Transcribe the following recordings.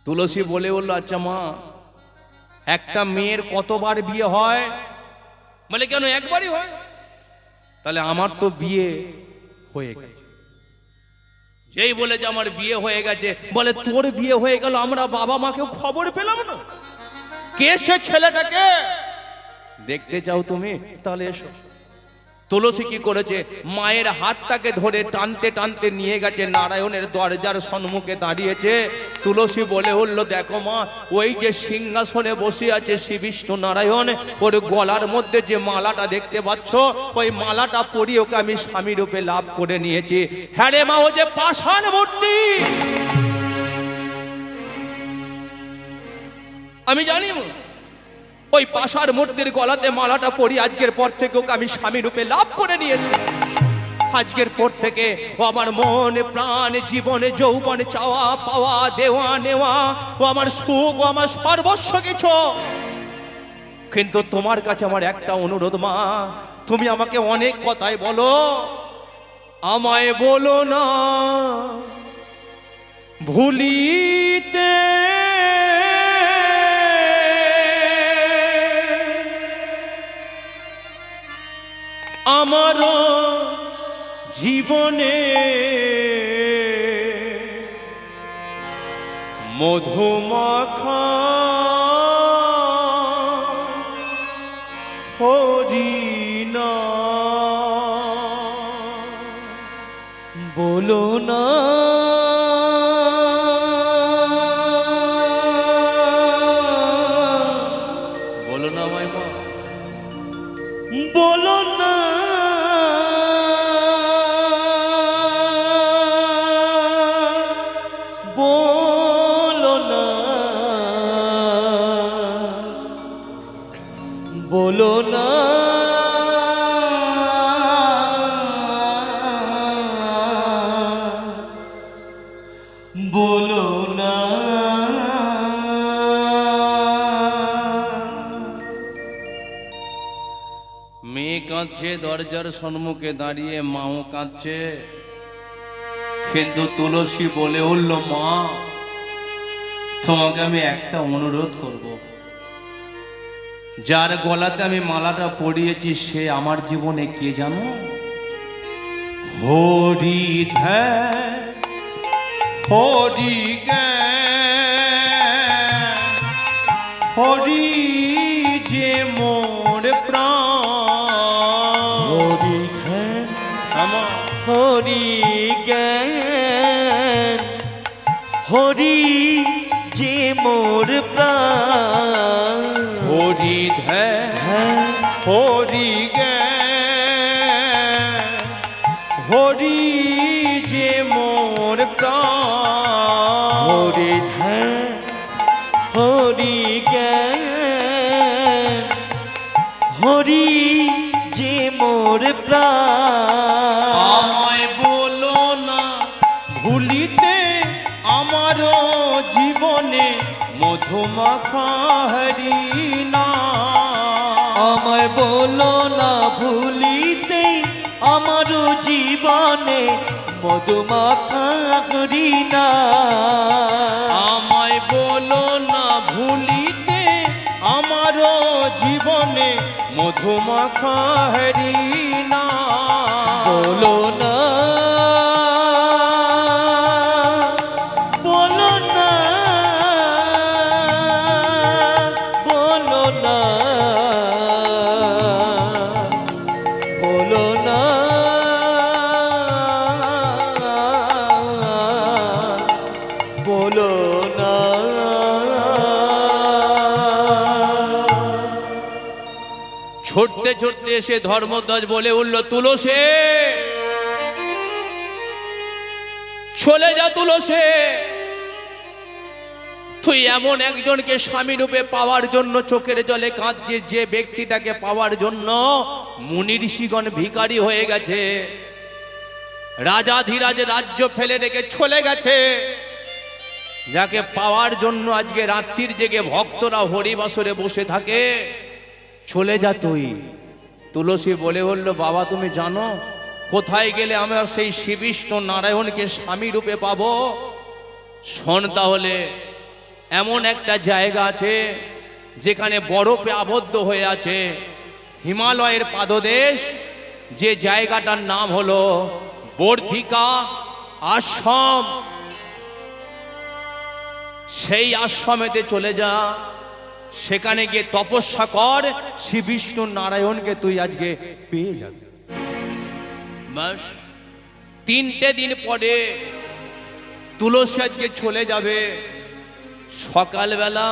তুলসী বলে বলল, আচ্ছা মা, একটা মেয়ের কতবার বিয়ে হয়? বলে কেন, একবারই হয়। তাহলে আমার তো বিয়ে হয়ে গেছে। যেই বলে যে আমার বিয়ে হয়ে গেছে, বলে তোর বিয়ে হয়ে গেল, আমরা বাবা মাকেও খবর পেলাম না। কে সে ছেলেটাকে? দেখতে চাও তুমি? তাহলে এসো। তুলসী কি করেছে, মায়ের হাতটাকে ধরে টানতে টানতে নিয়ে গেছে, নারায়ণের দরজার সম্মুখে দাঁড়িয়েছে। তুলসী বলে উঠল, দেখো মা, ওই যে সিংহাসনে বসে আছে শ্রী বিষ্ণু নারায়ণ, ওর গলার মধ্যে যে মালাটা দেখতে পাচ্ছ, ওই মালাটা পরিয়ে ওকে আমি স্বামী রূপে লাভ করে নিয়েছি। হ্যাঁ রে মা, ও যে পাষাণ মূর্তি, আমি জানি ওই পাষাণ মূর্তির গলাতে মালাটা পরি আজকের পর থেকে ওকে আমি স্বামী রূপে লাভ করে নিয়েছি। আজকের পর থেকে ও আমার মন প্রাণ জীবনে যৌবনে চাওয়া পাওয়া দেওয়া নেওয়া, ও আমার সুখ, ও আমার সর্বস্ব কিছু। কিন্তু তোমার কাছে আমার একটা অনুরোধ মা, তুমি আমাকে অনেক কথাই বলো, আমায় বলো না ভুলিতে। আমার জীবনে মধুমাখা হরিনা, বলো না বলো না মাই মা, বলো না বলো না বলো না বলো না। মেয়ে কাঁদছে দরজার সম্মুখে দাঁড়িয়ে, মাও কাঁদছে। কিন্তু তুলসী বলে উঠল, মা, তোমাকে আমি একটা অনুরোধ করব, যার গলাতে আমি মালাটা পরিয়েছি সে আমার জীবনে কে জানো? হরি ধ্যান হরি জ্ঞান হরি যে মোর প্রাণ। হরি ধ্যান আমার হরি জ্ঞান হরি যে মোর প্রাণ। হরি ধ্যান হরি জ্ঞান হরি যে মোর প্রাণ। হরি ধ্যান হরি জ্ঞান হরি যে মোর প্রাণ। আমায় বলো না ভুলিতে, আমার জীবনে মধুমাখা হরিনা। আমায় বলো না ভুলিতে, আমার জীবনে মধুমাখা হরিনা। আমায় বলো না ভুলিতে, আমার জীবনে মধুমাখা হরিনা। বলো না বলো না বলো না বলো না বলো না। ছুটতে ছুটতে এসে ধর্মধ্বজ বলে উঠল, তুলসী চলে যা, তুলসী তুই এমন একজনকে স্বামী রূপে পাওয়ার জন্য চোখের জলে কাঁদছিস, যে ব্যক্তিটাকে পাওয়ার জন্য মুনি ঋষিগণ ভিখারি হয়ে গেছে, রাজাধিরাজ রাজ্য ফেলে রেখে চলে গেছে, যাকে পাওয়ার জন্য আজকে রাত্রির জেগে ভক্তরা হরিবাসরে বসে থাকে। চলে যা তুই। তুলসী বলে বলল, বাবা তুমি জানো কোথায় গেলে আমরা সেই শ্রী বিষ্ণু নারায়ণকে স্বামী রূপে পাবো? শোন তাহলে। এমন একটা জায়গা আছে যেখানে বরফে আবদ্ধ হয়ে আছে হিমালয়ের পাদদেশ, যে জায়গাটার নাম হলো বর্ধিকা আশ্রম। সেই আশ্রমেতে চলে যা, সেখানে গিয়ে তপস্যা কর, শ্রী বিষ্ণু নারায়ণকে তুই আজকে পেয়ে যাবি। ব্যাস 3টে দিন পরে তুলসী আজকে চলে যাবে। সকালবেলা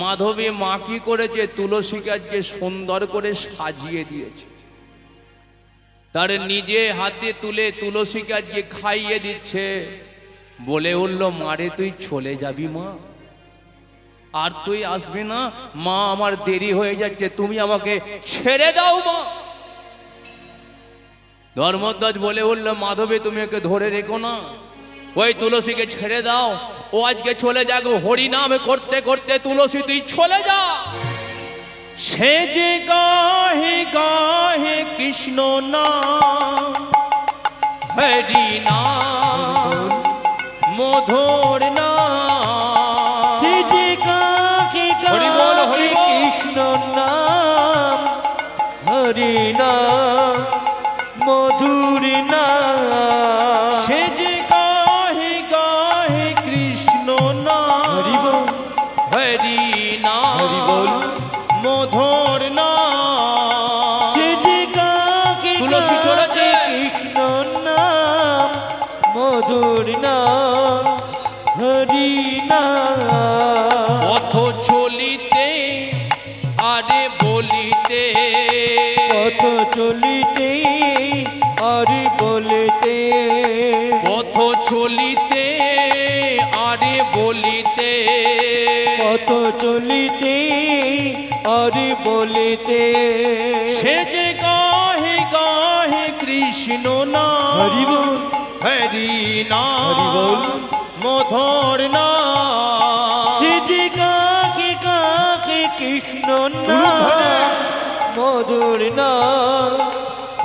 মাধবী মা কি করেছে, তুলসীকে আজকে সুন্দর করে সাজিয়ে দিয়েছে। তার নিজে হাতে তুলে তুলসীকে আজকে খাইয়ে দিচ্ছে। বলে উঠল, মারে তুই চলে যাবি মা, আর তুই আসবি না মা, আমার দেরি হয়ে যাচ্ছে, তুমি আমাকে ছেড়ে দাও মা। ধর্মধ্বজ বলে উঠল, মাধবী তুমি ওকে ধরে রেখো না, ওই তুলসীকে ছেড়ে দাও, ও আজকে চলে যাক। হরি নাম করতে করতে তুলসী তুই চলে যা। সে যে গাহে গাহে কৃষ্ণ নাম, হরি নাম মধুর নাম। সে যে গাহে গাহে কৃষ্ণ নাম, হরি নাম মধুর নাম। সে যে গাহে গাহে কৃষ্ণ নাম, হরি বল হরি নাম হরি বল মধুর নাম। সে যে গাহে তুলসী চলেছে। কৃষ্ণ নাম, মধুর নাম, হরি নাম। পথ চলিতে আরে বলিতে, পথ চলিতে আর বলিতে, পথ চলিতে আরে বলিতে, পথ চলিতে আর বলিতে। সে যে গাহে গাহে কৃষ্ণ নাম, হরি বল হরি নাম হরি বল মধুর নাম। সে যে গাহে গাহে কৃষ্ণ নাম, মধুর নাম,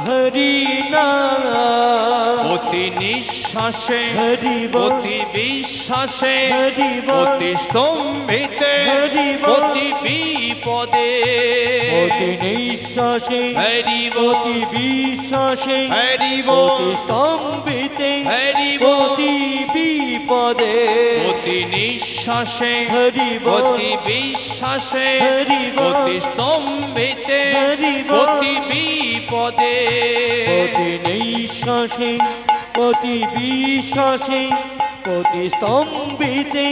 হরি নাম। অতি নিঃশ্বাসে হরি বল অতি বিশ্বাসে হরি বল অতি স্তম্ভিতে হরি বল অতি বিপদে, অতি নিঃশ্বাসে হরি বল অতি বিশ্বাসে হরি বল অতি স্তম্ভিতে হরি বল অতি বিপদে। অতি নিঃশ্বাসে হরি বল অতি বিশ্বাসে হরি বল অতি স্তম্ভিতে হরি বল অতি বিপদে, অতি নিঃশ্বাসে অতি বিশ্বাসে অতি স্তম্ভিতে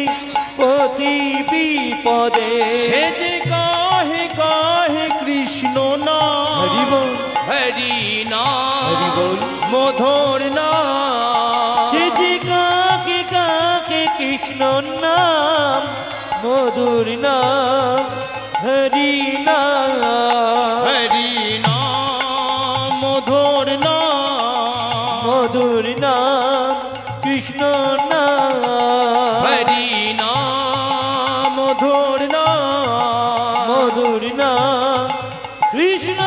অতি বিপদে। সে যে গাহে গাহে কৃষ্ণ নাম, হরি বল হরি নাম হরি বল মধুর নাম। সে যে গাহে গাহে কৃষ্ণ নাম, মধুর নাম, হরি নাম। হরি নাম মধুর নাম, মধুর নাম, কৃষ্ণ নাম। হরি নাম মধুর নাম, মধুর নাম, কৃষ্ণ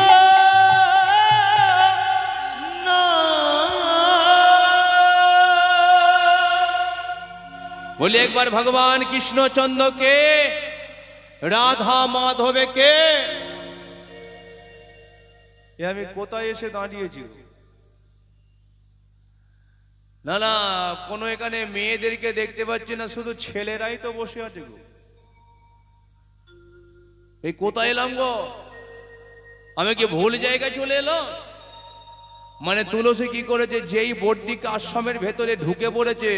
বলি একবার ভগবান কৃষ্ণচন্দ্র কে, রাধা মাধবে কে। আমি কোথায় এসে দাঁড়িয়েছি? না না, কোনো এখানে মেয়েদেরকে দেখতে পাচ্ছি না, শুধু ছেলেরাই তো বসে আছে গো। এই কোথায় এলাম গো? আমি কি ভুল জায়গায় চলে এলাম? মানে তুলসী কি করেছে, যেই বর্ধিকা আশ্রমের ভেতরে ঢুকে পড়েছে,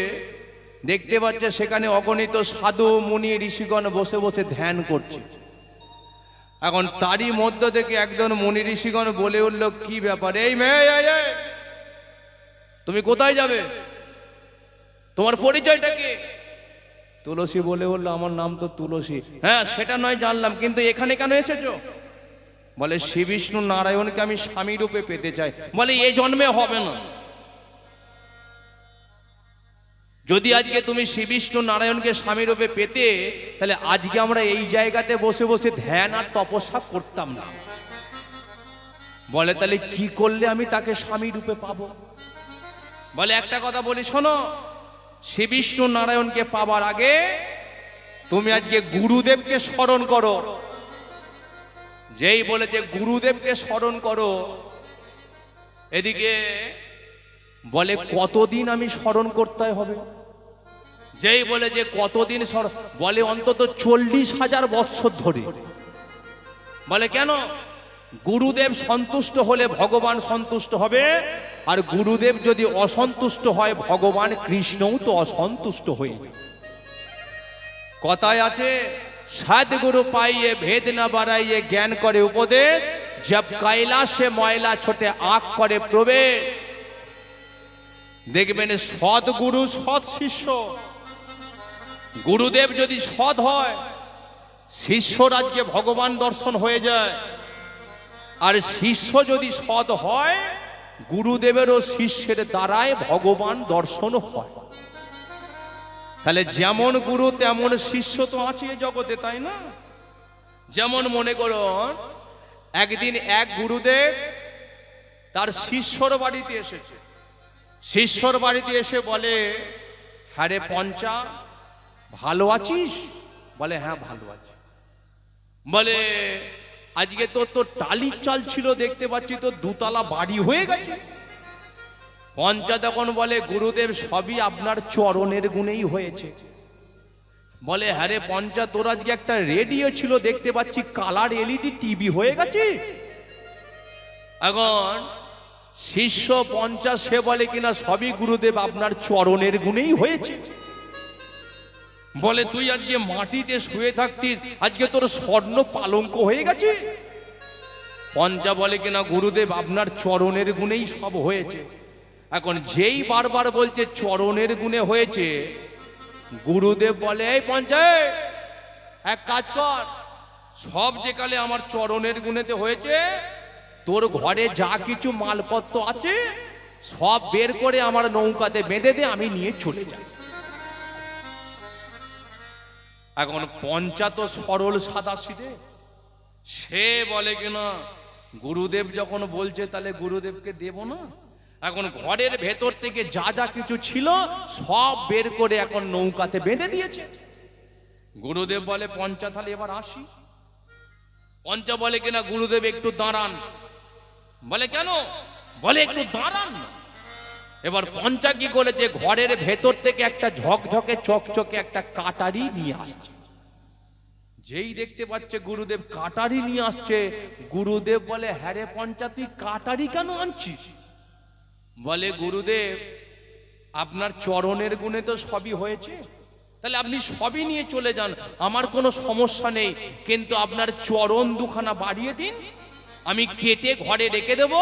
দেখতে পাচ্ছে সেখানে অগণিত সাধু মুনি ঋষিগণ বসে বসে ধ্যান করছে। এখন তারই মধ্য থেকে একজন মুনি ঋষিগণ বলে উঠল, কি ব্যাপার এই মেয়ে, তুমি কোথায় যাবে, তোমার পরিচয়টা কি? তুলসী বলে উঠল, আমার নাম তো তুলসী। হ্যাঁ সেটা নয় জানলাম, কিন্তু এখানে কেন এসেছো? বলে শ্রী বিষ্ণু নারায়ণকে আমি স্বামী রূপে পেতে চাই। বলে এই জন্মে হবে না, যদি আজকে তুমি শ্রী বিষ্ণু নারায়ণকে স্বামী রূপে পেতে, তাহলে আজকে আমরা এই জায়গাতে বসে বসে ধ্যান আর তপস্যা করতাম না। বলে তাহলে কি করলে আমি তাকে স্বামী রূপে পাবো? বলে একটা কথা বলি শোনো, শ্রী বিষ্ণু নারায়ণকে পাবার আগে তুমি আজকে গুরুদেবকে স্মরণ করো। যেই বলেছে গুরুদেবকে স্মরণ করো, এদিকে বলে কতদিন আমি স্মরণ করতে হবে। যেই বলে যে কতদিন বলে অন্তত 40,000 বৎসর ধরে। বলে কেন? গুরুদেব সন্তুষ্ট হলে ভগবান সন্তুষ্ট হবে, আর গুরুদেব যদি অসন্তুষ্ট হয় ভগবান কৃষ্ণও তো অসন্তুষ্ট হয়ে যায়। কথায় আছে সদ্গুরু পাইয়ে ভেদ না বাড়াইয়ে জ্ঞান করে উপদেশ, জব কৈলাসে ময়লা ছোটে আঁক করে প্রবেশ। দেখবেন সদ্গুরু সৎ শিষ্য, গুরুদেব যদি সৎ হয় শিষ্যর আজকে ভগবান দর্শন হয়ে যায়, আর শিষ্য যদি সৎ হয় গুরুদেবেরও শিষ্যের দ্বারাই ভগবান দর্শন হয়। তাহলে যেমন গুরু তেমন শিষ্য তো আছে এই জগতে, তাই না? যেমন মনে করুন একদিন এক গুরুদেব তার শিষ্যর বাড়িতে এসেছে। শিষ্যর বাড়িতে এসে বলে, হ্যাঁ রে পঞ্চা, ভালো আছিস? বলে হ্যাঁ ভালো আছি। বলে আজকে তো টালির চাল ছিল, দেখতে পাচ্ছি তো 2 তলা বাড়ি হয়ে গেছে। পঞ্চা তখন বলে, গুরুদেব সবই আপনার চরণের গুণেই হয়েছে। বলে হ্যাঁ রে পঞ্চা, তোর আজকে একটা রেডিও ছিল, দেখতে পাচ্ছি কালার এলইডি টিভি হয়ে গেছে। এখন শিষ্য পঞ্চা সে বলে কিনা সবই গুরুদেব আপনার চরণের গুণেই হয়েছে। বলে তুই আজকে মাটিতে শুয়ে থাকতিস, আজকে তোর স্বর্ণ পালঙ্ক হয়ে গেছে। পঞ্চা বলে কিনা গুরুদেব আপনার চরণের গুণেই সব হয়েছে। এখন যেই বারবার বলছে চরণের গুণে হয়েছে, গুরুদেব বলে এই পঞ্চা, এক কাজ কর, সব যেকালে আমার চরণের গুণেতে হয়েছে, তোর ঘরে যা কিছু মালপত্র আছে সব বের করে আমার নৌকাতে বেঁধে দে, আমি নিয়ে চলে যাই। এখন পঞ্চা তো সরল সাদা সিধে, সে বলে কিনা গুরুদেব যখন বলছে তাহলে গুরুদেবকে দেব না। এখন ঘরের ভেতর থেকে যা যা কিছু ছিল সব বের করে এখন নৌকাতে বেঁধে দিয়েছে। গুরুদেব বলে পঞ্চা তাহলে এবার আসি। পঞ্চা বলে কিনা গুরুদেব একটু দাঁড়ান। বলে কেন? বলে একটু দাঁড়ান। এবার পঞ্চা কি করেছে, ঘরের ভেতর থেকে একটা ঝকঝকে চকচকে একটা কাটারি নিয়ে আসছে। যেই দেখতে পাচ্ছে গুরুদেব কাটারি নিয়ে আসছে, গুরুদেব বলে হ্যাঁ রে পঞ্চা, তুই কাটারি কেন আনছিস? বলে গুরুদেব আপনার চরণের গুণে তো সবই হয়েছে, তাহলে আপনি সবই নিয়ে চলে যান, আমার কোনো সমস্যা নেই, কিন্তু আপনার চরণ 2খানা বাড়িয়ে দিন, আমি কেটে ঘরে রেখে দেব।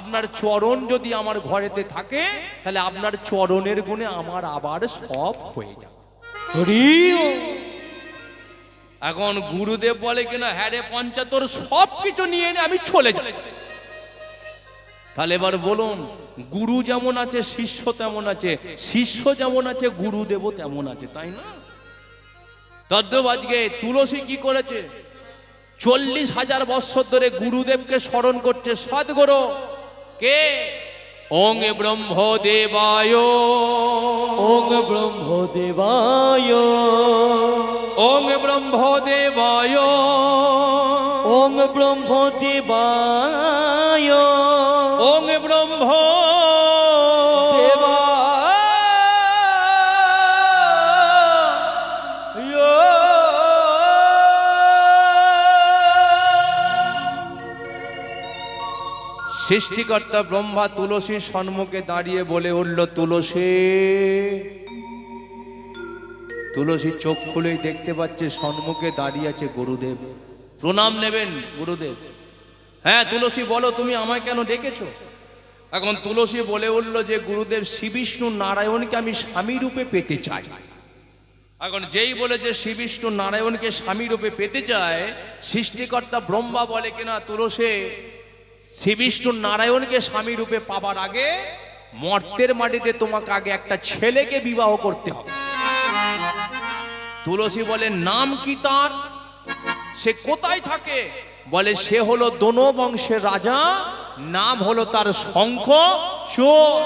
আপনার চরণ যদি আমার ঘরেতে থাকে তাহলে আপনার চরণের গুণে আমার আবার সব হয়ে যাবে। এখন গুরুদেব বলে কিনা হ্যাঁ রে পঞ্চা, তোর সব কিছু নিয়ে এনে আমি চলে যাই। তাহলে এবার বলুন, গুরু যেমন আছে শিষ্য তেমন আছে, শিষ্য যেমন আছে গুরুদেবও তেমন আছে, তাই না? তদ্দেব আজকে তুলসী কি করেছে, 40,000 বৎসর ধরে গুরুদেবকে স্মরণ করছে। সদ্গুরু কে? ওং ব্রহ্মদেবায়, ওং ব্রহ্মদেবায়, ওং ব্রহ্মদেবায়, ওং ব্রহ্মদেবায়, ওং ব্রহ্ম সৃষ্টিকর্তা ব্রহ্মা তুলসীর সম্মুখে দাঁড়িয়ে বলে উঠল, তুলসী। তুলসী চোখ খুলেই দেখতে পাচ্ছে সম্মুখে দাঁড়িয়ে আছে গুরুদেব। প্রণাম নেবেন গুরুদেব। হ্যাঁ তুলসী বলো, তুমি আমায় কেন ডেকেছো? এখন তুলসী বলে উঠল যে গুরুদেব, শ্রী বিষ্ণু নারায়ণকে আমি স্বামী রূপে পেতে চাই। এখন যেই বলে যে শ্রী বিষ্ণু নারায়ণকে স্বামী রূপে পেতে চায়, সৃষ্টিকর্তা ব্রহ্মা বলে কিনা তুলসী, শ্রী বিষ্ণু নারায়ণকে স্বামী রূপে পাবার আগে মর্তের মাটিতে তোমাকে আগে একটা ছেলেকে বিবাহ করতে হবে। তুলসী বলে নাম কি তার? সে কোথায় থাকে? বলে সে হলো দোনো বংশের রাজা, নাম হলো তার শঙ্খ চোর।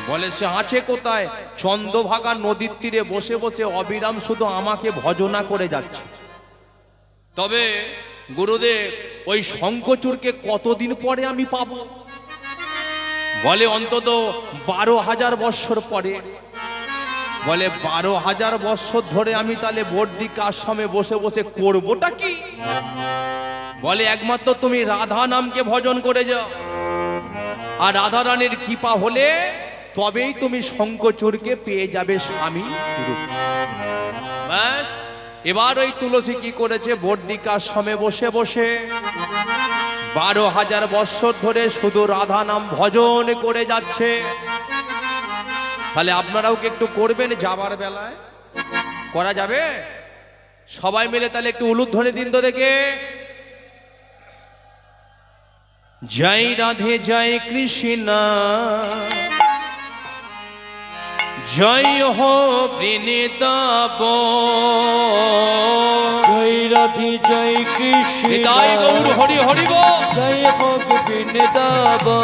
বলে সে আছে কোথায়? চন্দ্রভাগা নদীর তীরে বসে বসে অবিরাম শুধু আমাকে ভজনা করে যাচ্ছে। তবে গুরুদেব ওই শঙ্খচূড়কে কতদিন পরে আমি পাবো? বলে অন্তত 12,000 বৎসর পরে। বলে 12,000 বৎসর ধরে আমি তাহলে বর্দিকা আশ্রমে বসে বসে করবোটা কি? বলে একমাত্র তুমি রাধা নামকে ভজন করে যাও, আর রাধা রানীর কৃপা হলে তবেই তুমি শঙ্খচূড়কে পেয়ে যাবে স্বামী রূপে। ব্যাস, এবার ওই তুলসী কি করেছে? বর্দিকা আশ্রমে বসে বসে 12,000 বৎসর ধরে শুধু রাধা নাম ভজন করে যাচ্ছে। তাহলে আপনারাও কি একটু করবেন যাবার বেলায়? করা যাবে? সবাই মিলে তাহলে একটু উলুধ্বনি দিন তো দেখে। জয় রাধে জয় কৃষ্ণ, জয় হো বৃন্দাবন। জয় রাধে জয় কৃষ্ণ, হৃদয় গৌর হরি হরি বল। জয় হোক বৃন্দাবন।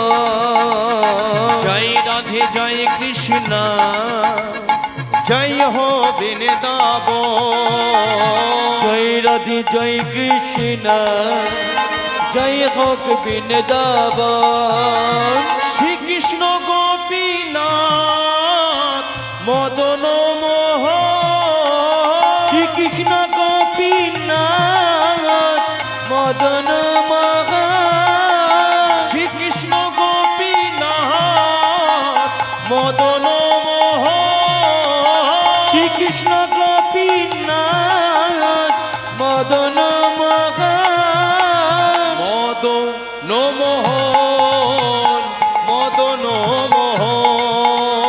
জয় রাধে জয় কৃষ্ণ, জয় হো বৃন্দাবন। জয় রাধে জয় কৃষ্ণ, জয় হোক বৃন্দাবন। শ্রীকৃষ্ণ গোপীনাথ মদন মোহন। শ্রীকৃষ্ণ গোপীনাথ মদন মোহন। শ্রীকৃষ্ণ গোপীনাথ মদন মোহন। শ্রীকৃষ্ণ গোপীনাথ মদন মোহন। মদন মোহন, মদন মোহন।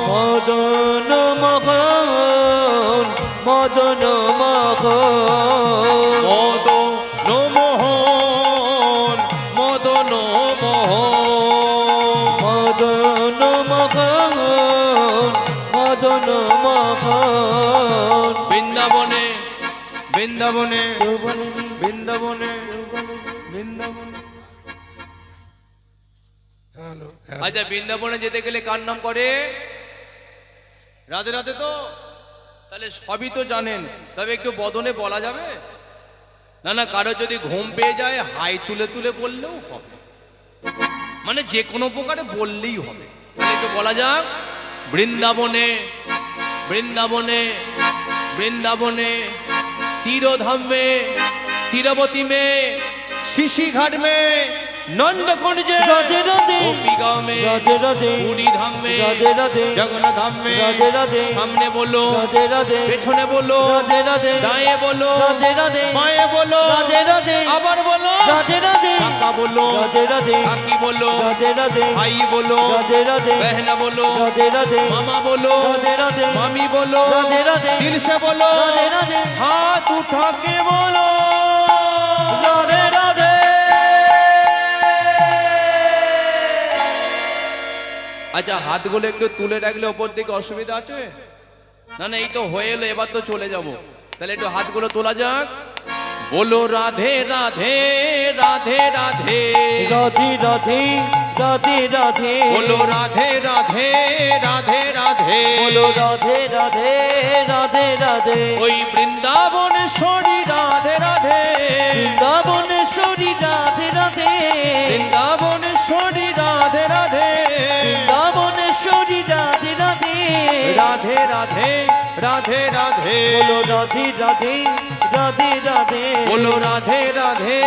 মদন মোহন, মদন মোহন। মদন মোহন, মদন মোহন। মদন মোহন, মদন মোহন। বৃন্দাবনে বৃন্দাবনে বৃন্দাবনে বৃন্দাবনে। আচ্ছা, বৃন্দাবনে যেতে গেলে কার নাম করে? রাধে রাধে তো। তাহলে সবই তো জানেন, তবে একটু বদনে বলা যাবে না? না, কারো যদি ঘুম পেয়ে যায় হাই তুলে তুলে বললেও হবে, মানে যে কোনো প্রকারে বললেই হবে। তাহলে একটু বলা যাক, বৃন্দাবনে বৃন্দাবনে বৃন্দাবনে, तीरोधाम में, तीरवती में, शिशी घाट में, नंदकुंज राधे राधे, गोपी गांव में, राधे राधे, पूरी धाम में, राधे राधे, जगन्नाथ धाम में, राधे राधे, सामने बोलो, राधे राधे, पेछने बोलो, राधे राधे, दाएं बोलो, राधे राधे, बाएं बोलो, राधे राधे, आबर बोलो, राधे राधे, काका बोलो, राधे राधे, काकी बोलो, राधे राधे, भाई बोलो, राधे राधे, बहना बोलो, राधे राधे, मामा बोलो, राधे राधे, मामी बोलो, राधे राधे, दिल से बोलो, राधे राधे, हाथ उठा के बोलो, राधे राधे। আচ্ছা, হাতগুলো একটু তুলে রাখলে ওপর দিকে অসুবিধা আছে? না না, এই তো হয়ে এলো, এবার তো চলে যাব। তাহলে একটু হাতগুলো তোলা যাক। बोलो राधे राधे राधे राधे राधे राधे राधे राधे बोलो राधे राधे राधे राधे बोलो राधे राधे राधे राधे ওই বৃন্দাবনেশ্বরী রাধে রাধে वृंदावनेश्वरी राधे राधे বৃন্দাবনেশ্বরী রাধে রাধে वृंदावनेश्वरी राधे राधे राधे राधे राधे राधे बोलो राधे राधे राधे राधे बोलो राधे राधे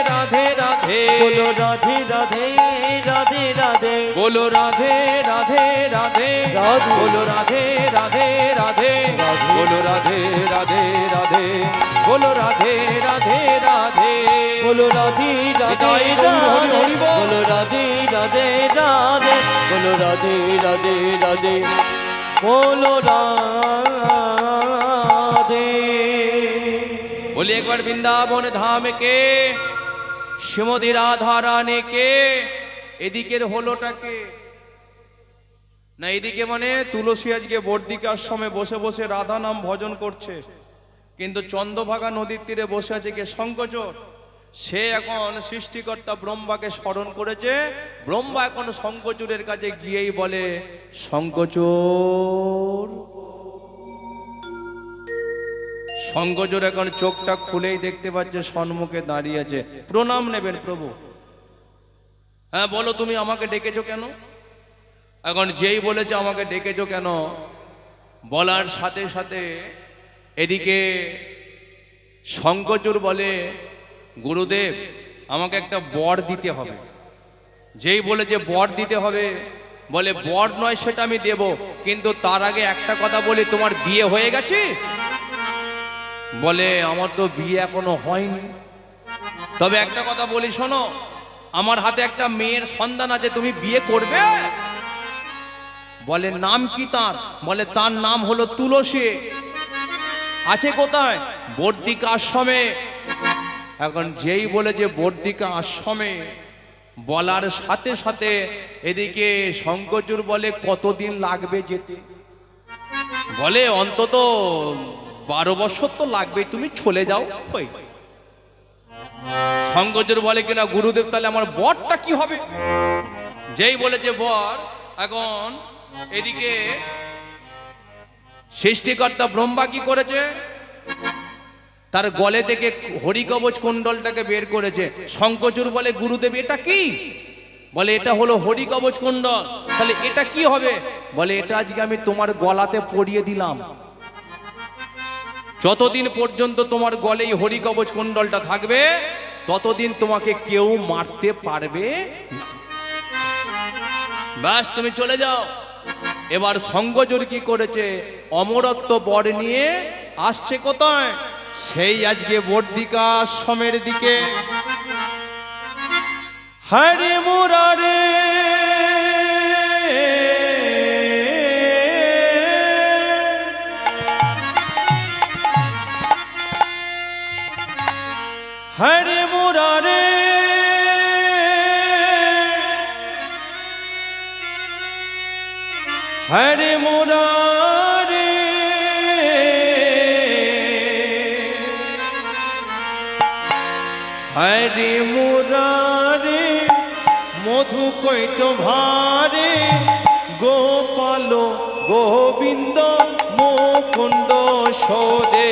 राधे राधे बोलो राधे राधे राधे राधे बोलो राधे राधे राधे राधे। बोलो राधे राधे राधे बोलो राधे राधे राधे बोलो राधे राधे राधे बोलो राधे राधे हरि बोल, हरि राधे हरि बोल। बोलो राधे राधे राधे बोलो राधे राधे राधे बोलो राधे बोले एक बार वृंदावन धाम के श्रीमती राधा रानी के এদিকের হলোটাকে না, এদিকে মানে তুলসী আজকে বর্দিকা আশ্রমে বসে বসে রাধা নাম ভজন করছে, কিন্তু চন্দ্রভাগা নদীর তীরে বসে আছে কে? শঙ্কচর। সে এখন সৃষ্টিকর্তা ব্রহ্মাকে স্মরণ করেছে। ব্রহ্মা এখন শঙ্খচূড়ের কাছে গিয়েই বলে, শঙ্খচূড়। শঙ্খচূড় এখন চোখটা খুলেই দেখতে পাচ্ছে সম্মুখে দাঁড়িয়ে আছে। প্রণাম নেবেন প্রভু। হ্যাঁ বলো, তুমি আমাকে ডেকেছো কেন? এখন যেই বলেছে আমাকে ডেকেছো কেন, বলার সাথে সাথে এদিকে শঙ্খচূড় বলে, গুরুদেব আমাকে একটা বর দিতে হবে। যেই বলেছে বর দিতে হবে, বলে বর নয় সেটা আমি দেব, কিন্তু তার আগে একটা কথা বলি, তোমার বিয়ে হয়ে গেছে? বলে আমার তো বিয়ে এখনো হয়নি, তবে একটা কথা বলি শোনো, আমার হাতে একটা মেয়ের সন্তান আছে, তুমি বিয়ে করবে? বলে নাম কি তার? বলে তার নাম হলো তুলসী। আছে কোথায়? বর্দিকা আশ্রমে। এখন যেই বলে যে বর্দিকা আশ্রমে, বলার সাথে সাথে এদিকে শঙ্খচূড় বলে কতদিন লাগবে যেতে? বলে অন্তত 12 বছর তো লাগবে, তুমি চলে যাও। শঙ্খচূড় বলে কিনা, গুরুদেব তাহলে আমার বরটা কি হবে? যেই বলেছে বর, এখন এদিকে সৃষ্টিকর্তা ব্রহ্মা কি করেছে, তার গলে থেকে হরিকবচ কুণ্ডলটাকে বের করেছে। শঙ্খচূড় বলে, গুরুদেব এটা কি? বলে এটা হলো হরিকবচ কুণ্ডল। তাহলে এটা কি হবে? বলে এটা আজকে আমি তোমার গলাতে পরিয়ে দিলাম, যতদিন পর্যন্ত তোমার গলে এই হরিকবচ কুণ্ডলটা থাকবে ততদিন তোমাকে কেউ মারতে পারবে না। ব্যাস তুমি চলে যাও। এবার শঙ্খচূড় কি করেছে, অমরত্ব বর নিয়ে আসছে কোথায়? সেই আজকে বর্দিকা আশ্রমের দিকে। হরে মুরারে হরে মুরারে হরে মুরারে হরে মুরারে মধু কৈত ভারে গোপাল গোবিন্দ মুকুন্দ সোদে।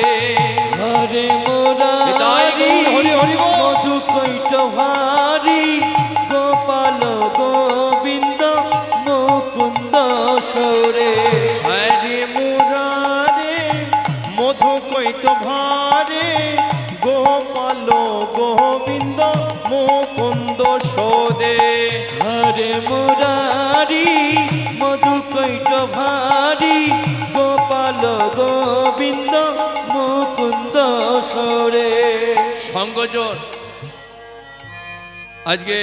হরে মুরারি মধু কৈট ভারি গোপাল গোবিন্দ মুকুন্দ সৌরে। হরে মুরারে মধু কৈত ভারে গোপাল গোবিন্দ মুকুন্দ সোদে। হরে মুরারি মধু কৈট ভারি গোপাল গোবিন্দ মুকুন্দ সৌরে। শঙ্খচূড় আজকে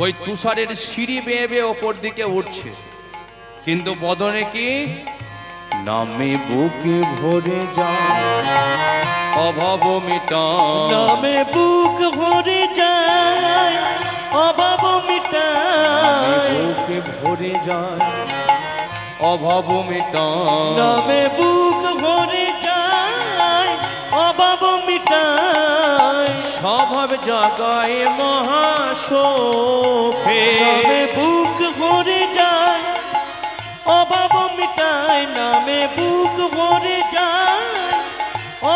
ওই তুষারের সিঁড়ি বেয়ে বেয়ে ওপর দিকে উঠছে, কিন্তু বদনে কি নামে বুকে ভরে যায় অভাব মিটায়। নামে বুক ভরে যায় অভাব মিটায়। বুকে ভরে যায় অভাব মিটায়। নামে বুক ভরে যায় অভাব মিটায়। স্বভাব জাগায় মহাশোভে। নামে বুক ভরে যায় অভাব মিটায়। নামে বুক ভরে যায়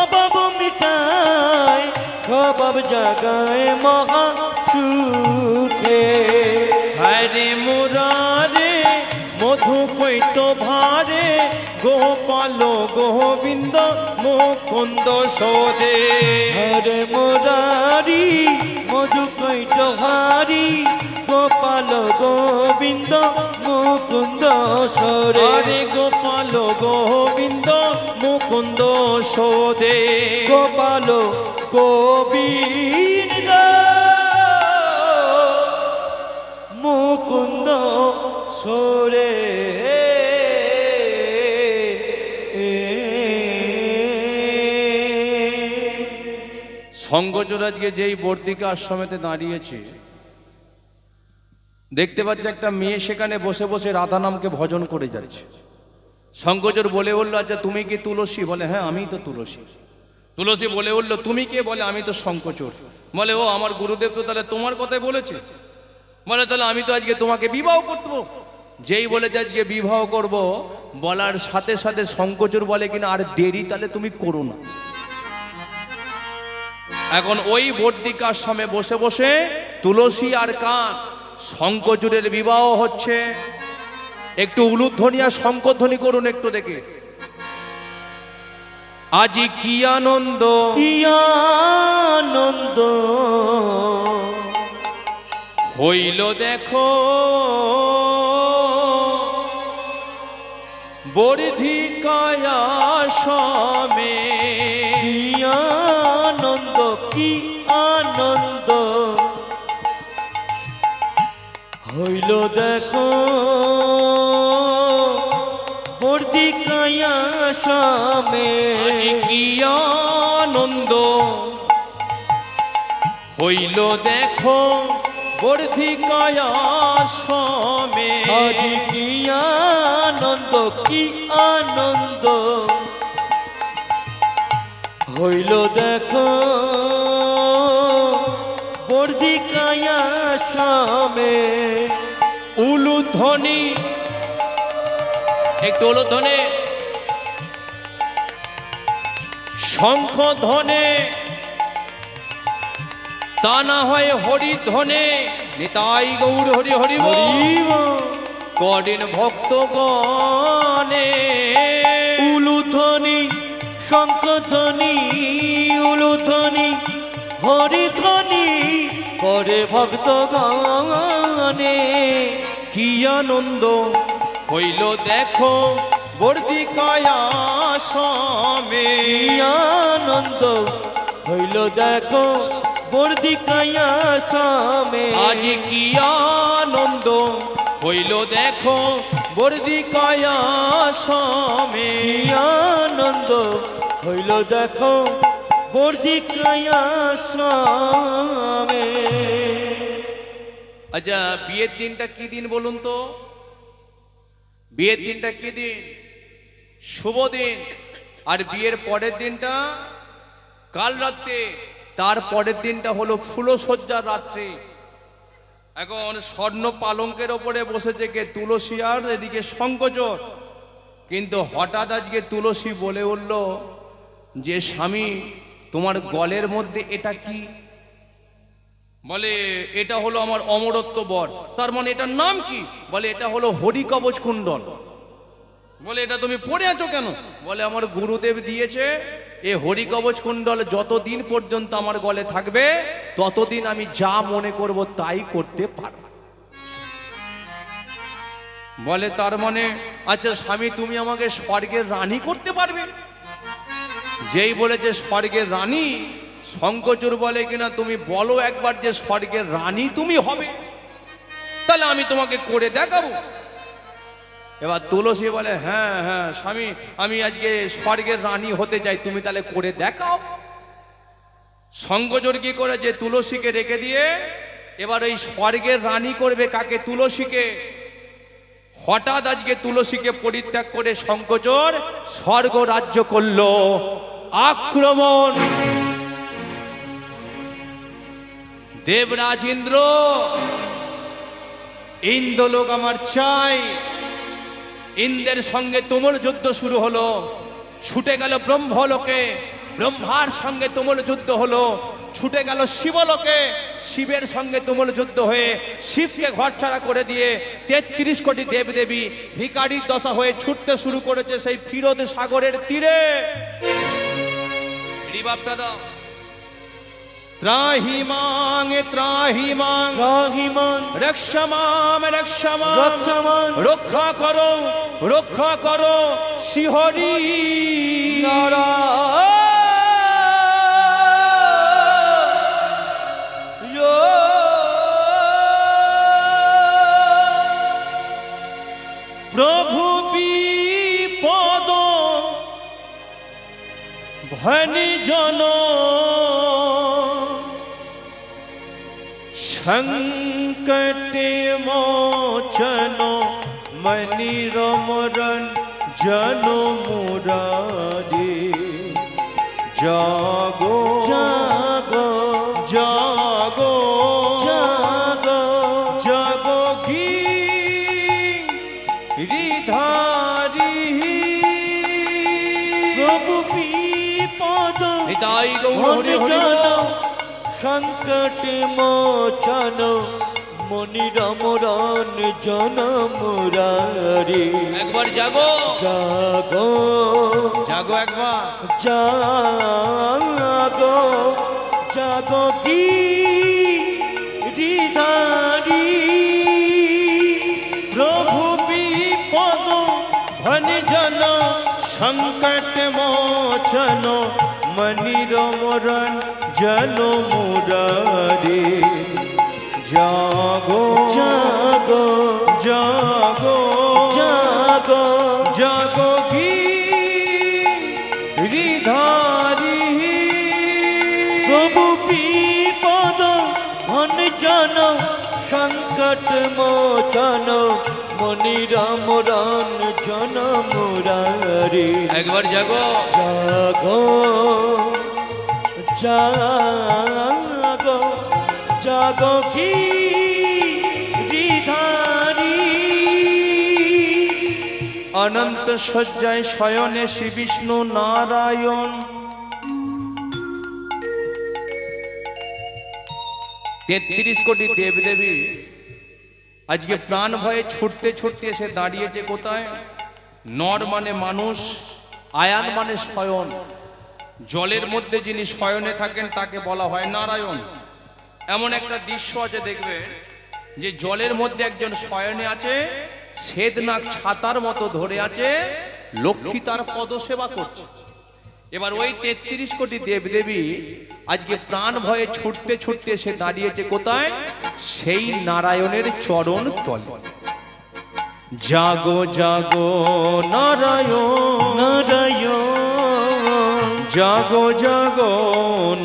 অভাব মিটায়। স্বভাব জাগায় মহা সুখে। হরে মুরারে মধু কৈত ভারে গোপাল গোবিন্দ মুকুন্দ সোদে। হরে মুরারি মধু কৈট ভারি গোপাল গোবিন্দ মুকুন্দ সরে। হরে গোপাল গোবিন্দ মুকুন্দ সোদে। গোপাল গোবিন্দ মুকুন্দ সরে। শঙ্খচূড় আজকে যেই বর্দিকা আশ্রমেতে দাঁড়িয়েছে, দেখতে পাচ্ছে একটা মেয়ে সেখানে বসে বসে রাধা নামকে ভজন করে যাচ্ছে। শঙ্খচূড় বলে বললো, আচ্ছা তুমি কি তুলসী? বলে হ্যাঁ আমি তো তুলসী। তুলসী বলে উঠলো, তুমি কে? বলে আমি তো শঙ্খচূড়। বলে ও, আমার গুরুদেব তো তাহলে তোমার কথাই বলেছে। বলে তাহলে আমি তো আজকে তোমাকে বিবাহ করবো। যেই বলেছে আজকে বিবাহ করব, বলার সাথে সাথে শঙ্খচূড় বলে কিনা আর দেরি তাহলে তুমি করো না। এখন ওই বর্দিকার সামনে বসে বসে তুলসী আর কাক শঙ্খচূড়ের বিবাহ হচ্ছে। একটু উলুধ্বনি আর শঙ্খধ্বনি করুন একটু দেখে। আজি কি আনন্দ, কি আনন্দ হইল দেখো বর্ধিকায় সমে। কি আনন্দ, কি আনন্দ হইল দেখো বর্দিকায় সমে। আজি কি আনন্দ হইল দেখো বর্ধিকায় সমে। আজি কি আনন্দ, কি আনন্দ হইল দেখো বর্দিকায় সমে। উলুধ্বনি, একটু উলুধ্বনি, শঙ্খধ্বনি, তা না হয় হরিধ্বনি। নিতাই গৌর হরি হরি বল। হরিব কদিন ভক্তগণে উলুধ্বনি, শঙ্খধ্বনি, উলুধ্বনি, হরিধ্বনি করে ভক্তগণে। কি আনন্দ হইল দেখো বর্ধিকায় সমে। কি আনন্দ হইল দেখো বর্দিকায় সমে। আজি কি আনন্দ হইল দেখো বর্ধিকায় সমে। কি আনন্দ হইল দেখো বর্দিকায় সমে। আচ্ছা, বিয়ের দিনটা কি দিন বলুন তো? বিয়ের দিনটা কি দিন? শুভ দিন। আর বিয়ের পরের দিনটা কাল রাত্রে, তার পরের দিনটা হলো ফুলসজ্জার রাত্রি। এখন স্বর্ণ পালঙ্কের ওপরে বসেছে কে? তুলসী আর এদিকে শঙ্খচূড়। কিন্তু হঠাৎ আজকে তুলসী বলে উঠল যে স্বামী, তোমার গলের মধ্যে এটা কি? বলে এটা হলো আমার অমরত্ব বর। তার মানে এটার নাম কি? বলে এটা হলো হরিকবচ কুণ্ডল। বলে এটা তুমি পড়ে আছো কেন? বলে আমার গুরুদেব দিয়েছে, এ হরিকবচ কুণ্ডল যতদিন পর্যন্ত আমার গলে থাকবে ততদিন আমি যা মনে করব তাই করতে পারব। বলে তার মানে আচ্ছা স্বামী, তুমি আমাকে স্বর্গের রানী করতে পারবে? যেই বলেছে স্বর্গের রানী, শঙ্খচূড় বলে কিনা তুমি বলো একবার যে স্বর্গের রানী তুমি হবে, তাহলে আমি তোমাকে করে দেখাবো। এবার তুলসী বলে হ্যাঁ হ্যাঁ স্বামী, আমি আজকে স্বর্গের রানী হতে চাই, তুমি তাহলে করে দেখাও। শঙ্খচূড় কি করে যে তুলসীকে রেখে দিয়ে এবার ওই স্বর্গের রানী করবে কাকে? তুলসীকে। হঠাৎ আজকে তুলসীকে পরিত্যাগ করে শঙ্খচূড় স্বর্গ রাজ্য করলো। আক্রমণ। দেবরাজ ইন্দ্র, ইন্দ্রলোক আমার চাই। ইন্দ্রের সঙ্গে তুমুল যুদ্ধ শুরু হলো। ছুটে গেল ব্রহ্মলোকে, ব্রহ্মার সঙ্গে তুমুল যুদ্ধ হলো। ছুটে গেল শিবলোকে, শিবের সঙ্গে তুমুল যুদ্ধ হয়ে শিবকে ঘরছাড়া করে দিয়ে ৩৩ কোটি দেবদেবী ভিখারির দশা হয়ে ছুটতে শুরু করেছে সেই ফিরোদ সাগরের তীরে। রিবাবটা দাও। ত্রাহিমাং ত্রাহিমাং ত্রাহিমাং রক্ষমাম রক্ষমাম রক্ষমাং রক্ষা করো রক্ষা করো শ্রীহরি প্রভু বিপদ ভনি জন সংকটে মোচন মনি রমরণ জন মুরারি জাগো জাগো জাগো জাগো জাগো গিরিধারী প্রভু বিপদ নিতাই গৌর হরি হরি জন বল। সংকট মোচন মনি রমরণ জন মুরারি একবার জাগো জাগো জাগো একবার জাগো জাগো গিরিধারী প্রভু বিপদ ভঞ্জন সংকট মোচন মনিরমরণ জন মুরারি জাগো জাগো জাগো জাগো জাগো গিরিধারী প্রভু বিপদ ভঞ্জন সংকট মোচন মনি রমরণ জন মুরারি একবার জাগো জাগো জাগো জাগো গিরিধারী অনন্ত শয্যায় শয়নে শ্রী বিষ্ণু নারায়ণ 33 কোটি দেবদেবী আজকে প্রাণ ভয়ে ছুটতে ছুটতে এসে দাঁড়িয়েছে কোথায়? নর মানে মানুষ, আয়ান মানে শয়ন। জলের মধ্যে যিনি শয়নে থাকেন তাকে বলা হয় নারায়ণ। এমন একটা দৃশ্য আছে দেখবে যে জলের মধ্যে একজন শয়নে আছে, শ্বেতনাগ ছাতার মতো ধরে আছে, লক্ষ্মী তার পদসেবা করছে। এবার ওই 33 কোটি দেবদেবী আজকে প্রাণ ভয়ে ছুটতে ছুটতে এসে দাঁড়িয়েছে কোথায়? সেই নারায়ণের চরণ তলে। জাগো জাগো নারায়ণ নারায়ণ জাগো জাগো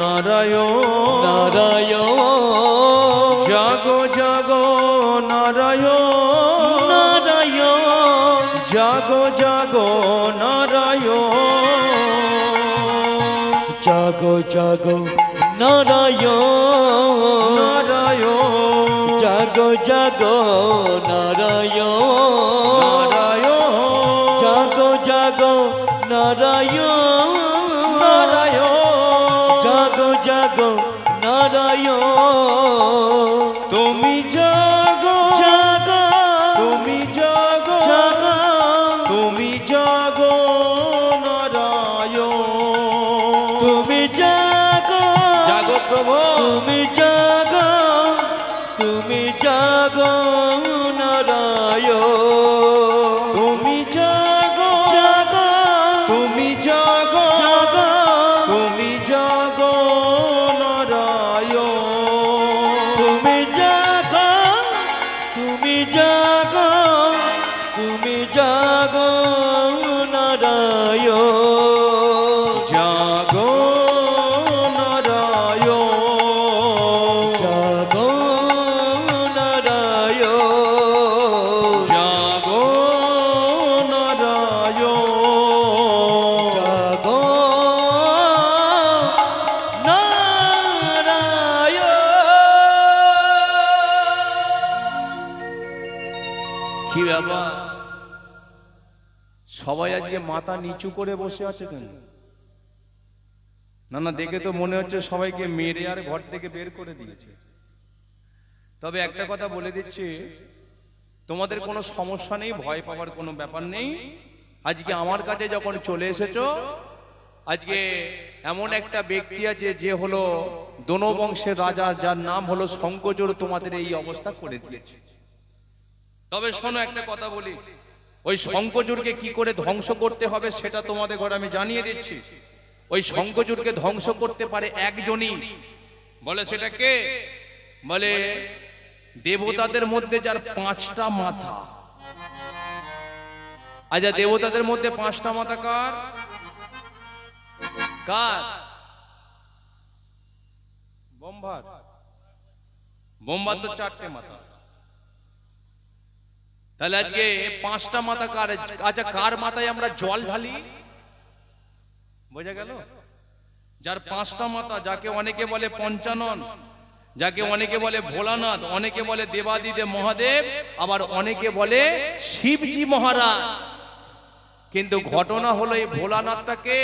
নারায়ণ নারায়ণ জাগো জাগো নারায়ণ নারায়ণ জাগো জাগো নারায়ণ জাগো জাগো নারায়ণ নারায়ণ জাগো জাগো নারায়ণ নারায়ণ জাগো জাগো নারায়ণ নারায়ণ জাগো জাগো নারায়ণ তুমি জাগো জাগো তুমি জাগো জাগো তুমি জাগো নারায়ণ তুমি জাগো জাগো প্রভু তুমি জাগো তুমি জাগো নারায়ণ তুমি জাগো জাগো তুমি জাগো জাগো তুমি জাগো নারায়ণ তুমি জাগো তুমি জাগো তুমি জাগো নারায়ণ জাগো নারায়ণ জাগো নারায়ণ জাগো নারায়ণ জাগো নারায়ণ কি ব্যাপার সবাই আজকে মাথা নিচু করে বসে আছে কেন? না না, দেখে তো মনে হচ্ছে সবাইকে মেরে আর ঘর থেকে বের করে দিয়েছে। তবে একটা কথা বলে দিচ্ছি, তোমাদের কোনো সমস্যা নেই, ভয় পাওয়ার কোনো ব্যাপার নেই। আজকে আমার কাছে যখন চলে এসেছো, আজকে এমন একটা ব্যক্তি আছে যে হলো দোনো বংশের রাজা, যার নাম হলো শঙ্কচূড়, তোমাদের এই অবস্থা করে দিয়েছে। তবে শোনো, একটা কথা বলি, ওই শঙ্কচূড়কে কি করে ধ্বংস করতে হবে সেটা তোমাদের ঘরে আমি জানিয়ে দিচ্ছি। ওই শঙ্কচূড়কে ধ্বংস করতে পারে একজনই, বলে সেটা কে? বলে দেবতাদের মধ্যে যার 5টা মাথা। আচ্ছা, দেবতাদের মধ্যে 5টা মাথা কার কার? ব্রহ্মার। ব্রহ্মার তো 4টে মাথা। তাহলে আজকে 5টা মাথা কার? আচ্ছা, কার মাথায় আমরা জল ঢালি? বোঝা গেল? যার 5টা মাথা, যাকে অনেকে বলে পঞ্চানন, যাকে অনেকে বলে ভোলানাথ, অনেকে বলে দেবাদিদেব মহাদেব, আবার অনেকে বলে শিবজি মহারাজ। কিন্তু ঘটনা হলো এই ভোলানাথটাকে,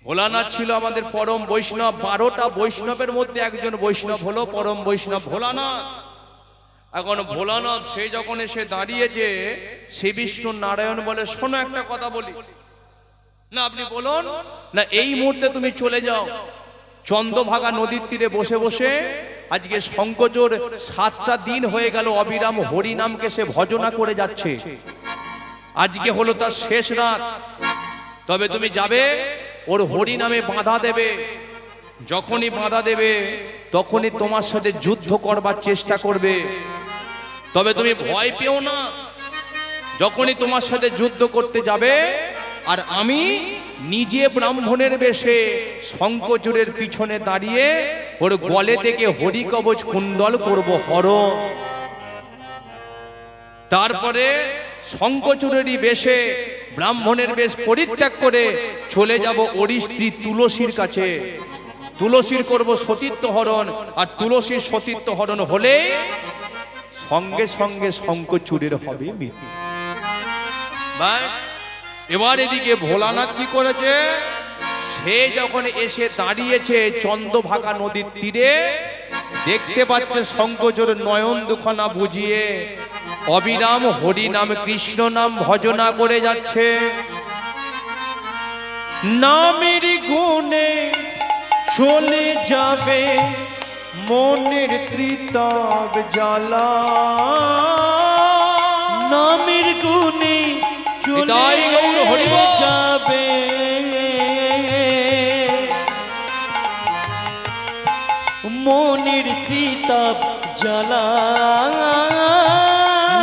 ভোলানাথ ছিল আমাদের পরম বৈষ্ণব। 12টা বৈষ্ণবের মধ্যে একজন বৈষ্ণব হলো পরম বৈষ্ণব ভোলানাথ। এখন ভোলানাথ সে যখন এসে দাঁড়িয়েছে, শ্রী বিষ্ণু নারায়ণ বলে, শোনো একটা কথা বলি। না আপনি বলুন না। এই মুহূর্তে তুমি চলে যাও চন্দ্রভাগা নদীর তীরে বসে বসে, আজকে শঙ্করচোর 7টা দিন হয়ে গেল অবিরাম হরিনামকে সে ভজনা করে যাচ্ছে। আজকে হলো তার শেষ রাত। তবে তুমি যাবে, ওর হরিনামে বাধা দেবে। যখনই বাধা দেবে তখনই তোমার সাথে যুদ্ধ করবার চেষ্টা করবে। তবে তুমি ভয় পেও না। যখনই তোমার সাথে যুদ্ধ করতে যাবে, আর আমি নিজে ব্রাহ্মণের বেশে শঙ্করচূড়ের পিছনে দাঁড়িয়ে ওর গলে থেকে হরি কবচ কুণ্ডল করব হরণ। তারপরে শঙ্করচূড়েরই বেশে ব্রাহ্মণের বেশ পরিত্যাগ করে চলে যাব ওর স্ত্রী তুলসীর কাছে। তুলসীর করব সতীত্ব হরণ, আর তুলসীর সতীত্ব হরণ হলে সঙ্গে সঙ্গে শঙ্করচূড়ের হবে মৃত্যু। এবার এদিকে ভোলানাথ কি করেছে, সে যখন এসে দাঁড়িয়েছে চন্দ্রভাগা নদীর তীরে, দেখতে পাচ্ছে শঙ্করচূড় নয়ন দুখানা বুঝিয়ে অবিরাম হরিনাম কৃষ্ণ নাম ভজনা করে যাচ্ছে। নামের গুণে চলে যাবে মনের ত্রিতাপ জ্বালা। নামের গুণে চলে যাবে মনের ত্রিতাপ জ্বালা।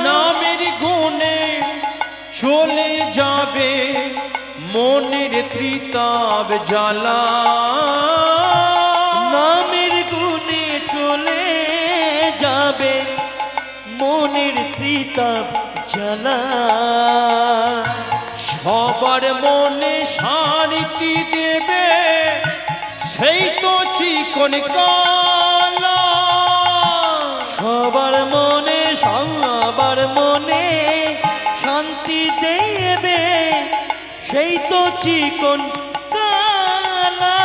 নামের গুণে চলে যাবে মনের ত্রিতাপ জ্বালা। নামের গুণে চলে যাবে মনের ত্রিতাপ জ্বালা। সবার মনে শান্তি দেবে সেই তো চিকন কালা। সবার মনে সবার মনে শান্তি দেবে সেই তো চিকন কালা।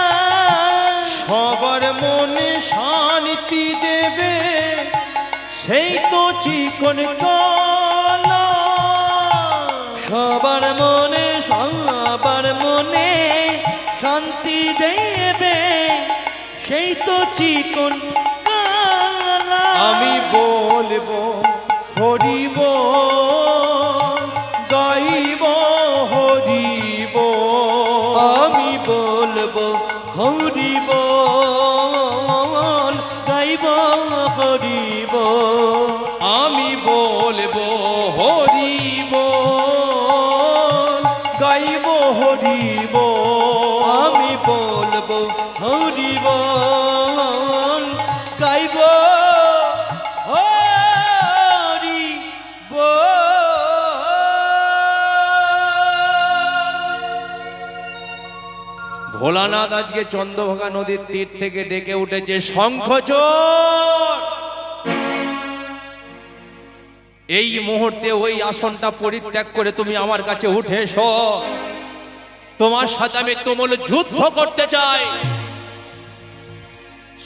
সবার মনে শান্তি দেবে সেই তো চিকন কালা। সবার মনে সবার মনে শান্তি দেবে সেই তো চিকন কালা। আমি বলবো হরিব, গাইব হরিব। আমি বলবো হরিব, গাইব হরিব। আমি বলবো হরিব, গাইব হরিব। আমি বলবো হরিব, গাইব হরিব। ভোলানাথ আজকে চন্দ্রভাগা নদীর তীর থেকে ডেকে উঠেছে, শঙ্খচূড় এই মুহূর্তে ওই আসনটা পরিত্যাগ করে তুমি আমার কাছে উঠে এসো। তোমার সাথে আমি তুমুল যুদ্ধ করতে চাই।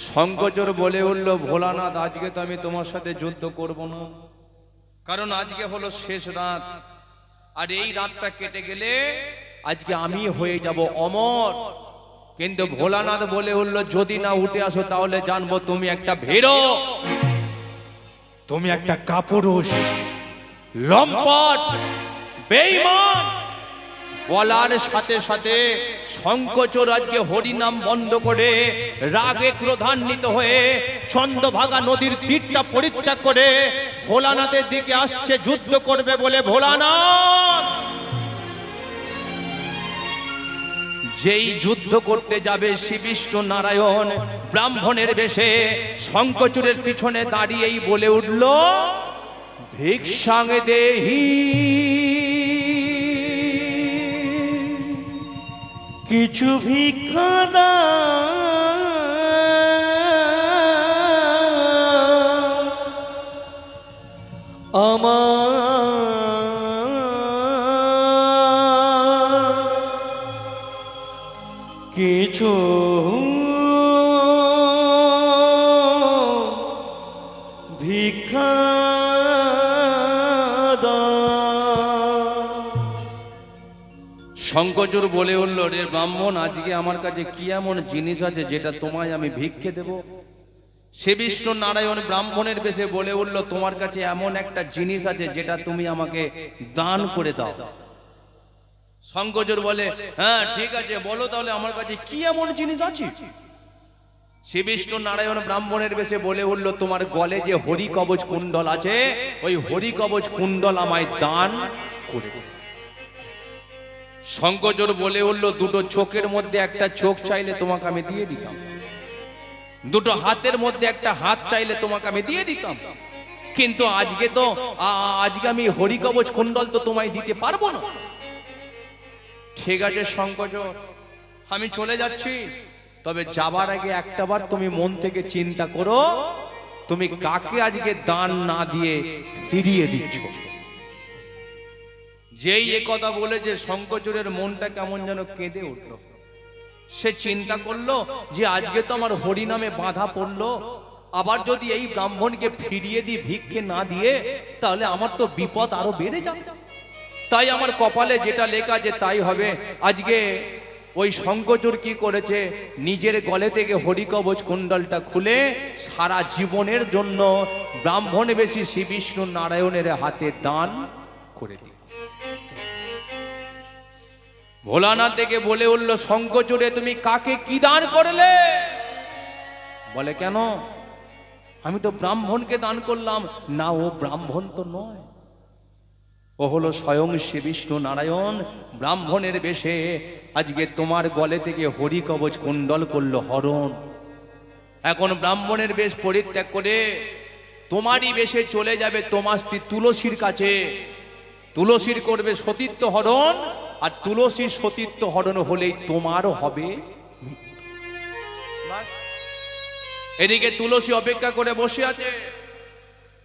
শঙ্খচূড় বলে উঠল, ভোলানাথ আজকে তো আমি তোমার সাথে যুদ্ধ করব না, কারণ আজকে হলো শেষ রাত। আর এই রাতটা কেটে গেলে আজকে আমি হয়ে যাব অমর। কিন্তু ভোলানাথ বলে উঠল, যদি না উঠে আসো তাহলে জানবো তুমি একটা ভীরু, তুমি একটা কাপুরুষ, লম্পট, বেঈমান। বলার সাথে সাথে শঙ্খচূড় আজকে হরিনাম বন্ধ করে রাগে ক্রোধান্বিত হয়ে চন্দ্রভাগা নদীর তীরটা পরিত্যাগ করে ভোলানাথের দিকে আসছে যুদ্ধ করবে বলে। ভোলানাথ যেই যুদ্ধ করতে যাবে, শ্রী বিষ্ণু নারায়ণ ব্রাহ্মণের বেশে শঙ্খচূড়ের পিছনে দাঁড়িয়েই বলে উঠল, ভিক্ষাং দেহি কিছু ভিক্ষা দাও আমার কিছু ভিক্ষা শঙ্করচূড় বলে উঠল, রে ব্রাহ্মণ, আজকে আমার কাছে কি এমন জিনিস আছে যেটা তোমায় আমি ভিক্ষে দেব? সে বিষ্ণু নারায়ণ ব্রাহ্মণের বেশে বলে উঠল, তোমার কাছে এমন একটা জিনিস আছে যেটা তুমি আমাকে দান করে দাও। শঙ্করচূড় বলে, হ্যাঁ ঠিক আছে, বলো তাহলে আমার কাছে কি এমন জিনিস আছে? শ্রী বিষ্ণু নারায়ণ ব্রাহ্মণের বেশে বলে উঠল, তোমার গলে যে হরি কবচ কুণ্ডল আছে, ওই হরি কবচ কুণ্ডল আমায় দান করে দাও। শঙ্করচূড় বলে উঠল, দুটো চোখের মধ্যে একটা চোখ চাইলে তোমাকে আমি দিয়ে দিতাম, দুটো হাতের মধ্যে একটা হাত চাইলে তোমাকে আমি দিয়ে দিতাম, কিন্তু আজকে আমি হরি কবচ কুণ্ডল তো তোমায় দিতে পারবো না। ঠিক আছে শঙ্করচূড়, আমি চলে যাচ্ছি, তবে যাবার আগে একটাবার তুমি মন থেকে চিন্তা করো, তুমি কাকে আজকে দান না দিয়ে ফিরিয়ে দিচ্ছ। যেই এ কথা বলে যে শঙ্করচূড়ের মনটা কেমন যেন কেঁদে উঠল। সে চিন্তা করলো যে আজকে তো আমার হরি নামে বাধা পড়লো, আবার যদি এই ব্রাহ্মণকে ফিরিয়ে দিই ভিক্ষে না দিয়ে, তাহলে আমার তো বিপদ আরো বেড়ে যাবে। তাই আমার কপালে যেটা লেখা যে তাই হবে। আজকে ওই শঙ্করচূড় কি করেছে, নিজের গলে থেকে হরি কবচ কুণ্ডলটা খুলে সারা জীবনের জন্য ব্রাহ্মণ বেশি শ্রী বিষ্ণু নারায়ণের হাতে দান করে দিল। ভোলানাথ দেখে বলে উঠল, শঙ্করচূড়ে তুমি কাকে কি দান করলে? বলে, কেন, আমি তো ব্রাহ্মণকে দান করলাম। না, ও ব্রাহ্মণ তো নয়, ও হলো স্বয়ং শ্রী বিষ্ণু নারায়ণ ব্রাহ্মণের বেশে আজকে তোমার গলে থেকে হরি কবচ কুণ্ডল করলো হরণ। এখন ব্রাহ্মণের বেশ পরিত্যাগ করে তোমারই বেশে চলে যাবে তোমার স্ত্রী তুলসীর কাছে। তুলসীর করবে সতীত্ব হরণ, আর তুলসীর সতীত্ব হরণ হলেই তোমারও হবে মৃত্যু। এদিকে তুলসী অপেক্ষা করে বসে আছে,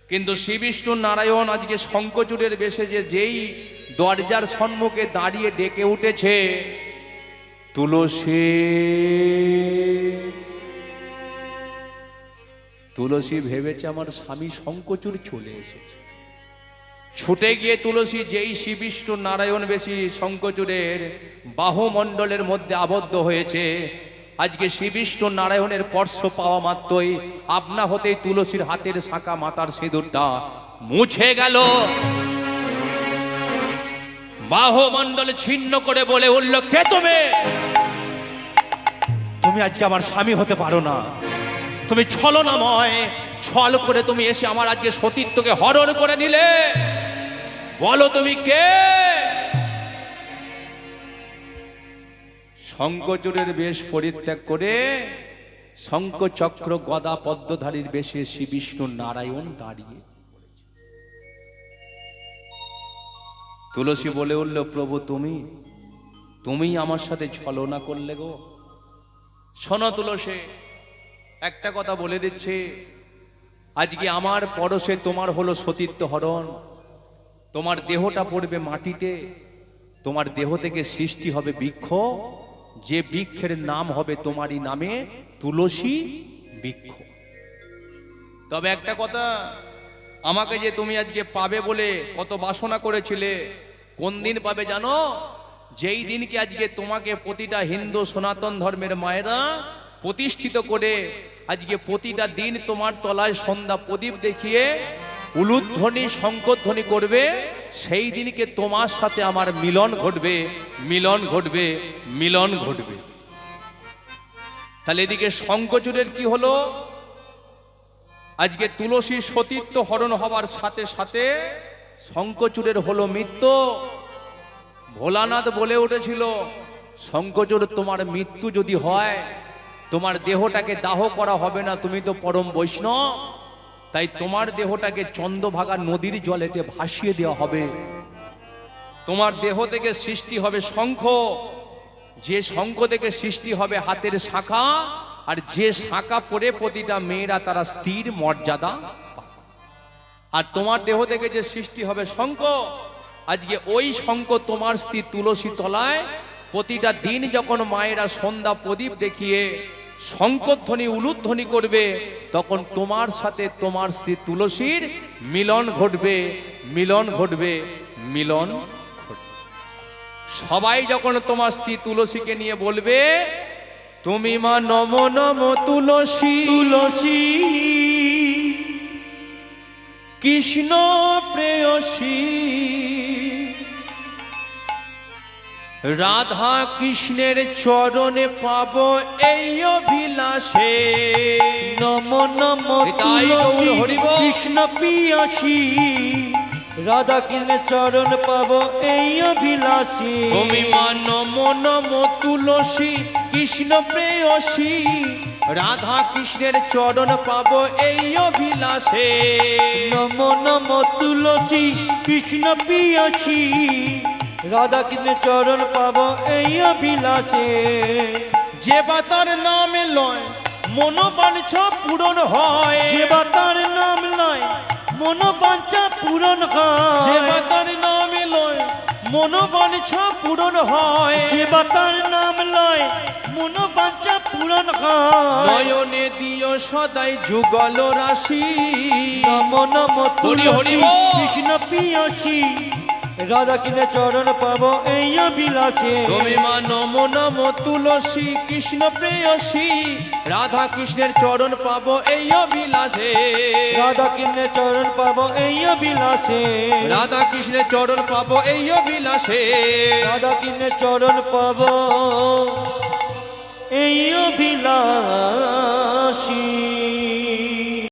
কিন্তু শ্রী বিষ্ণু নারায়ণ আজকে শঙ্করচূড়ের বেশে যেই দরজার সম্মুখে দাঁড়িয়ে ডেকে উঠেছে, তুলসী। তুলসী ভেবেছে আমার স্বামী শঙ্করচূড় চলে এসেছে। ছুটে গিয়ে তুলসী যেই শ্রী বিষ্ণু নারায়ণ বেশি শঙ্করচূড়ের বাহুমণ্ডলের মধ্যে আবদ্ধ হয়েছে, আজকে শ্রী বিষ্ণু নারায়ণের স্পর্শ পাওয়া মাত্রই আপনা হতেই তুলসীর হাতের শাঁখা মাথার সিঁদুরটা মুছে গেল। বাহুমণ্ডল ছিন্ন করে বলে উঠল, কে তুমি? তুমি আজকে আমার স্বামী হতে পারো না, তুমি ছলনাময়। ছল করে তুমি এসে আমার আজকে সতীত্বকে হরণ করে নিলে। বলো তুমি কে? শঙ্করচূড়ের বেশ পরিত্যাগ করে শঙ্খ চক্র গদা পদ্মধারীর বেশে শ্রী বিষ্ণু নারায়ণ দাঁড়িয়ে। তুলসী বলে উঠল, প্রভু তুমি আমার সাথে ছলনা করলে গো। শোনো তুলসী, একটা কথা বলে দিচ্ছে, আজকে আমার পরশে তোমার হলো সতীত্ব হরণ। তোমার দেহটা পড়বে মাটিতে, তোমার দেহ থেকে সৃষ্টি হবে বৃক্ষ, যে বৃক্ষের নাম হবে তোমারই নামে তুলসী বৃক্ষ। তবে একটা কথা, আমাকে যে তুমি আজকে পাবে বলে কত বাসনা করেছিলে, কোন দিন পাবে জানো? যেই দিনকে আজকে তোমাকে প্রতিটা হিন্দু সনাতন ধর্মের মায়েরা প্রতিষ্ঠিত করে আজকে প্রতিটা দিন তোমার তলায় সন্ধ্যা প্রদীপ দেখিয়ে উলুধ্বনি শঙ্করধ্বনি করবে, সেই দিনকে তোমার সাথে আমার মিলন ঘটবে, মিলন ঘটবে, মিলন ঘটবে। তাহলে এদিকে শঙ্করচূড়ের কি হলো? আজকে তুলসীর সতীত্ব হরণ হবার সাথে সাথে শঙ্করচূড়ের হলো মৃত্যু। ভোলানাথ বলে উঠেছিল, শঙ্করচূড় তোমার মৃত্যু যদি হয়, তোমার দেহটাকে দাহ করা হবে না, তুমি তো পরম বৈষ্ণব, তাই তোমার দেহটাকে চন্দ্রভাগা নদীর জলেতে ভাসিয়ে দেওয়া হবে। তোমার দেহ থেকে সৃষ্টি হবে শঙ্খ, যে শঙ্খ থেকে সৃষ্টি হবে হাতের শাখা, আর যে শাখা পরে প্রতিটা মেয়েরা তারা স্থির মর্যাদা পাবে। আর তোমার দেহ থেকে যে সৃষ্টি হবে শঙ্খ, আজকে ওই শঙ্খ তোমার স্ত্রী তুলসী তলায় প্রতিটা দিন যখন মায়েরা সন্ধ্যা প্রদীপ দেখিয়ে শঙ্করধ্বনি উলুধ্বনি করবে, তখন তোমার সাথে তোমার স্ত্রী তুলসীর মিলন ঘটবে, মিলন ঘটবে, মিলন ঘটবে। সবাই যখন তোমার স্ত্রী তুলসীকে নিয়ে বলবে, তুমি মা নম নম তুলসী, তুলসী কৃষ্ণ প্রেয়সী, রাধা কৃষ্ণের চরণে পাবো এই অভিলাষে। নম নম নিতাই গৌর তুলসী হরি বল। কৃষ্ণ প্রিয়সী, রাধা কৃষ্ণের চরণ পাবো এই অভিলাষী। তুমি মা নম নম তুলসী কৃষ্ণ প্রেয়সী, রাধা কৃষ্ণের চরণ পাবো এই অভিলাষে। নম নম তুলসী কৃষ্ণ প্রিয়সী, রাধা কৃষ্ণের চরণ পাবো এই অভিলাষে। যে বা তার নামে লয় মনোবাঞ্ছা পূরণ হয়, যে বা তার নাম লয় মনোবাঞ্ছা পূরণ হয়, যে বা তার নামে লয় মনোবাঞ্ছা পূরণ হয়, যে বা তার নাম লয় মনোবাঞ্ছা পূরণ হয়। নয়নে দিও সদাই যুগল রাশি। নম নম হরি হরি তুলসী বল। কৃষ্ণ প্রিয়সী, রাধা কৃষ্ণের চরণ পাবো এই অভিলাষে। তুমি মা নম নম তুলসী কৃষ্ণ প্রেয়সী, রাধা কৃষ্ণের চরণ পাবো এই অভিলাষে। রাধা কৃষ্ণের চরণ পাবো এই অভিলাষে। রাধা কৃষ্ণের চরণ পাবো এই অভিলাষে। রাধা কৃষ্ণের চরণ পাবো এই অভিলাষে।